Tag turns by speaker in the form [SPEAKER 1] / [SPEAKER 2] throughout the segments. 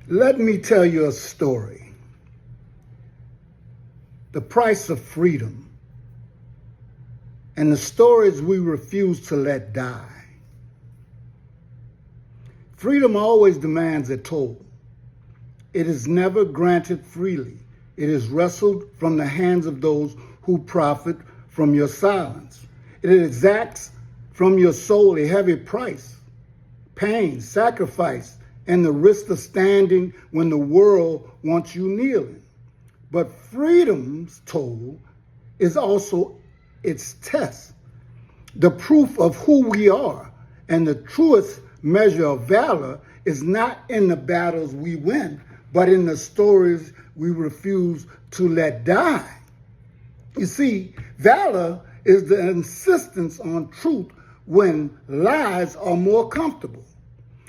[SPEAKER 1] Let me tell you a story. The price of freedom and the stories we refuse to let die. Freedom always demands a toll. It is never granted freely. It is wrestled from the hands of those who profit from your silence. It exacts from your soul a heavy price, pain, sacrifice, and the risk of standing when the world wants you kneeling. But freedom's toll is also its test, the proof of who we are, and the truest measure of valor is not in the battles we win, but in the stories we refuse to let die. You see, valor is the insistence on truth when lies are more comfortable.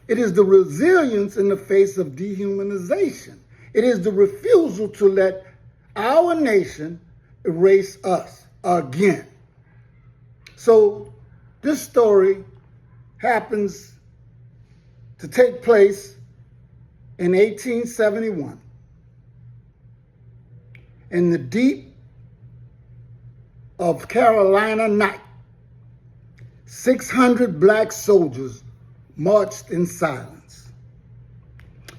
[SPEAKER 1] It is the resilience in the face of dehumanization. It is the refusal to let our nation erase us again. So this story happens to take place in 1871 in the deep of Carolina night. 600 black soldiers marched in silence.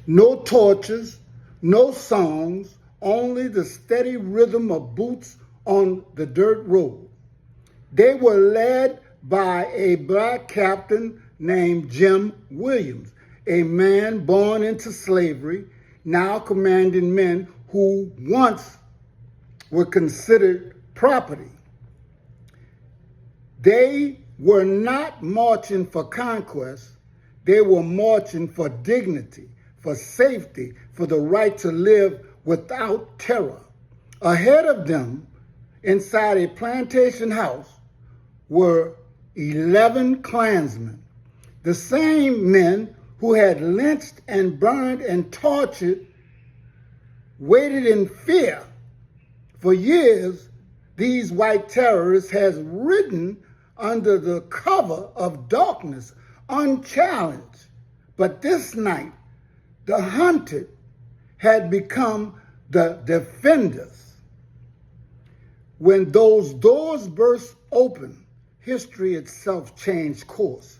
[SPEAKER 1] No torches, no songs, only the steady rhythm of boots on the dirt road. They were led by a black captain named Jim Williams, a man born into slavery, now commanding men who once were considered property. They were not marching for conquest. They were marching for dignity, for safety, for the right to live without terror. Ahead of them, inside a plantation house, were 11 Klansmen, the same men who had lynched and burned and tortured, waited in fear. For years, these white terrorists has ridden under the cover of darkness, unchallenged. But this night, the hunted had become the defenders. When those doors burst open, history itself changed course.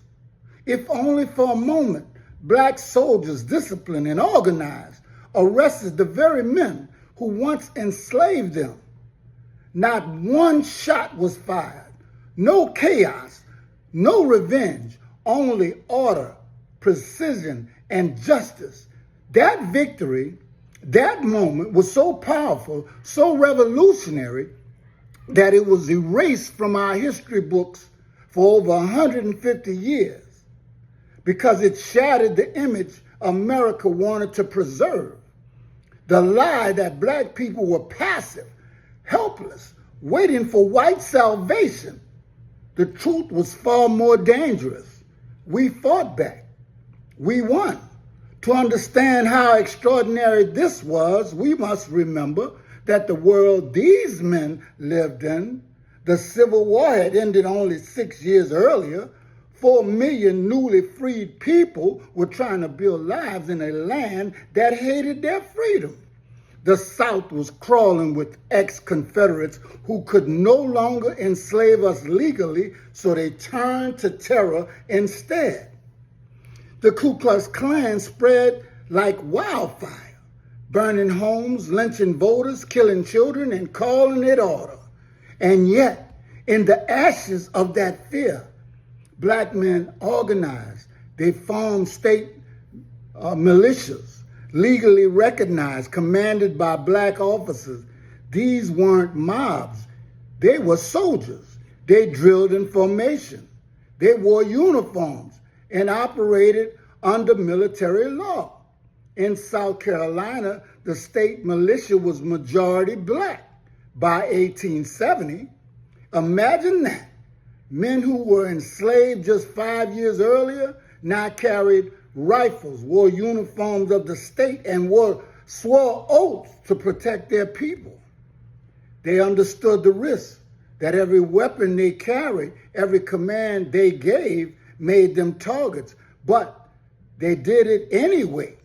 [SPEAKER 1] If only for a moment, black soldiers, disciplined and organized, arrested the very men who once enslaved them. Not one shot was fired, no chaos, no revenge, only order, precision, and justice. That victory, that moment was so powerful, so revolutionary, that it was erased from our history books for over 150 years because it shattered the image America wanted to preserve. The lie that black people were passive, helpless, waiting for white salvation. The truth was far more dangerous. We fought back. We won. To understand how extraordinary this was, we must remember that the world these men lived in, the Civil War had ended only 6 years earlier. 4 million newly freed people were trying to build lives in a land that hated their freedom. The South was crawling with ex-Confederates who could no longer enslave us legally, so they turned to terror instead. The Ku Klux Klan spread like wildfire, burning homes, lynching voters, killing children, and calling it order. And yet, in the ashes of that fear, black men organized. They formed state militias, legally recognized, commanded by black officers. These weren't mobs. They were soldiers. They drilled in formation. They wore uniforms and operated under military law. In South Carolina, the state militia was majority black. By 1870, imagine that. Men who were enslaved just 5 years earlier now carried rifles, wore uniforms of the state, and swore oaths to protect their people. They understood the risk that every weapon they carried, every command they gave, made them targets. But they did it anyway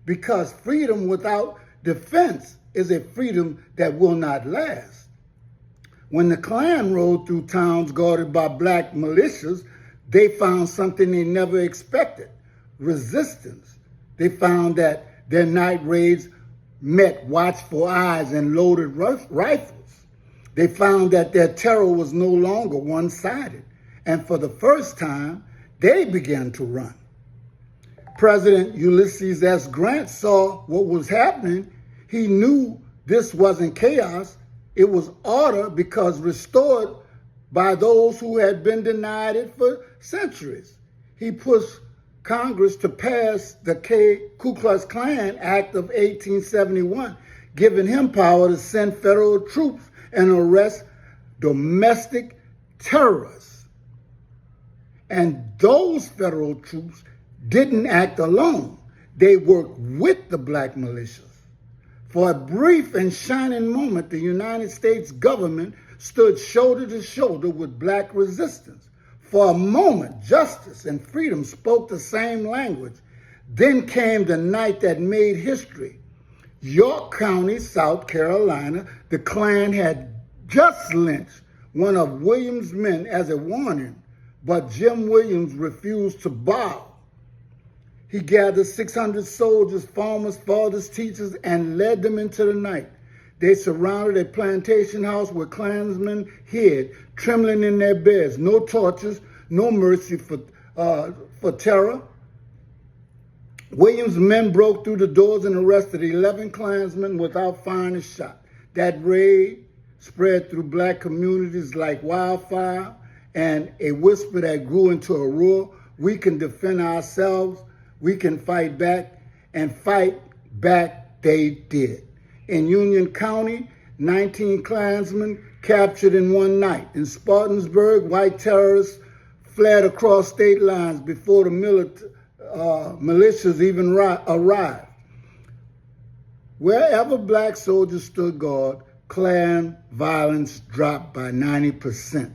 [SPEAKER 1] because freedom without defense is a freedom that will not last. When the Klan rode through towns guarded by black militias, they found something they never expected: resistance. They found that their night raids met watchful eyes and loaded rifles. They found that their terror was no longer one-sided, and for the first time, they began to run. President Ulysses S. Grant saw what was happening. He knew this wasn't chaos, it was order, because restored by those who had been denied it for centuries. He pushed Congress to pass the Ku Klux Klan Act of 1871, giving him power to send federal troops and arrest domestic terrorists. And those federal troops didn't act alone. They worked with the black militias. For a brief and shining moment, the United States government stood shoulder to shoulder with black resistance. For a moment, justice and freedom spoke the same language. Then came the night that made history. York County, South Carolina, the Klan had just lynched one of Williams' men as a warning, but Jim Williams refused to bow. He gathered 600 soldiers, farmers, fathers, teachers, and led them into the night. They surrounded a plantation house where Klansmen hid, trembling in their beds. No tortures, no mercy for terror. Williams' men broke through the doors and arrested 11 Klansmen without firing a shot. That raid spread through black communities like wildfire, and a whisper that grew into a roar: we can defend ourselves, we can fight back, and fight back they did. In Union County, 19 Klansmen captured in one night. In Spartansburg, white terrorists fled across state lines before the militias even arrived. Wherever black soldiers stood guard, Klan violence dropped by 90%.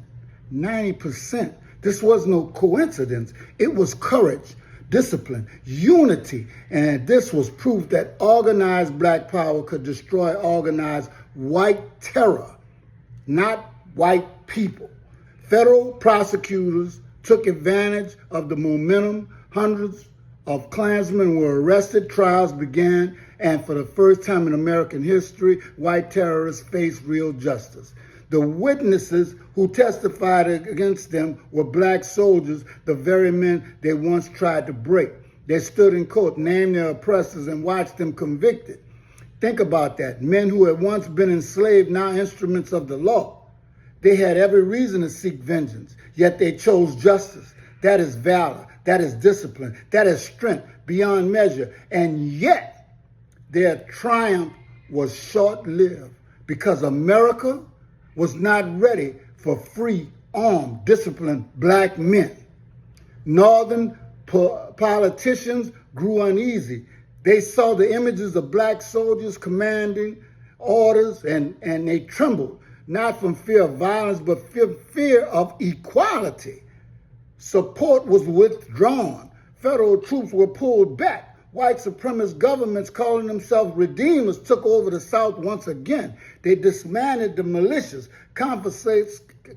[SPEAKER 1] 90%. This was no coincidence. It was courage, discipline, unity, and this was proof that organized black power could destroy organized white terror, not white people. Federal prosecutors took advantage of the momentum. Hundreds of Klansmen were arrested, trials began, and for the first time in American history, white terrorists faced real justice. The witnesses who testified against them were black soldiers, the very men they once tried to break. They stood in court, named their oppressors, and watched them convicted. Think about that. Men who had once been enslaved, now instruments of the law. They had every reason to seek vengeance, yet they chose justice. That is valor. That is discipline. That is strength beyond measure. And yet, their triumph was short-lived because America was not ready for free, armed, disciplined black men. Northern politicians grew uneasy. They saw the images of black soldiers commanding orders, and they trembled, not from fear of violence, but fear of equality. Support was withdrawn. Federal troops were pulled back. White supremacist governments calling themselves redeemers took over the South once again. They dismantled the militias,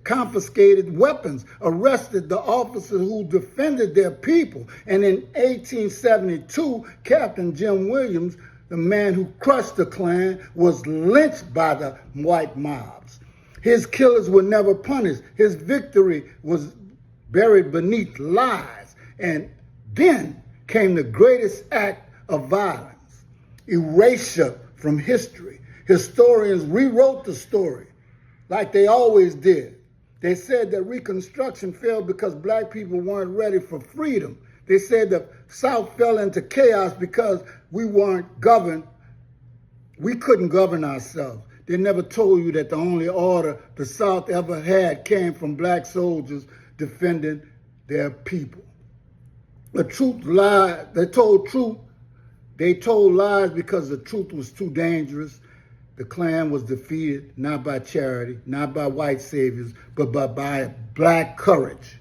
[SPEAKER 1] confiscated weapons, arrested the officers who defended their people. And in 1872, Captain Jim Williams, the man who crushed the Klan, was lynched by the white mobs. His killers were never punished. His victory was buried beneath lies. And then came the greatest act of violence: erasure from history. Historians rewrote the story like they always did. They said that Reconstruction failed because black people weren't ready for freedom. They said the South fell into chaos because we weren't governed. We couldn't govern ourselves. They never told you that the only order the South ever had came from black soldiers defending their people. The truth lied. They told truth. They told lies because the truth was too dangerous. The Klan was defeated not by charity, not by white saviors, but by black courage.